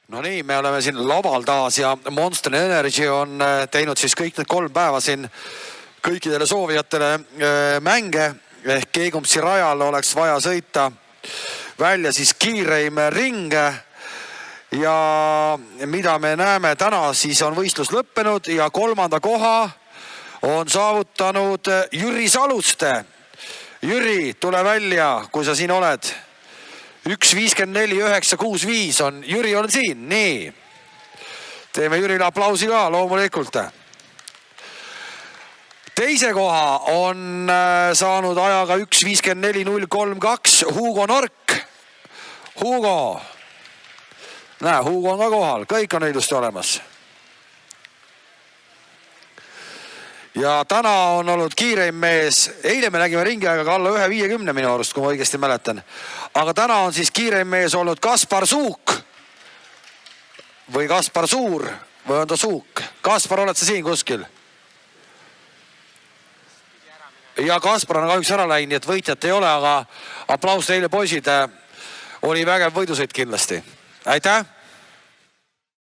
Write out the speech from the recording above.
No nii, me oleme siin laval taas ja Monster Energy on teinud siis kõik need 3 päeva siin kõikidele soovijatele mänge. Ehk Keegumpsi rajal oleks vaja sõita välja siis kiireim ring. Ja mida me näeme täna, siis on võistlus lõppenud ja 3. koha on saavutanud Jüri Saluste. Jüri, tule välja, kui sa siin oled. 1.54.965 on, Jüri on siin, nii. Teeme Jürile aplausi ka, loomulikult. Teise koha on saanud ajaga 1.54.032 Hugo Nork. Hugo. Näe, Hugo on ka kohal, kõik on ilusti olemas. Ja täna on olnud kiireim mees, eile me nägime ringi aega alla 1.50 minu arust, kui ma õigesti mäletan. Aga täna on siis kiireim mees olnud Kaspar Suuk või Kaspar Suur või on ta Suuk. Kaspar, oled sa siin kuskil? Ja Kaspar on kahjuks ära läinud, nii et võitjat ei ole, aga aplaus teile poisid. Oli vägev võidusõit kindlasti. Aitäh!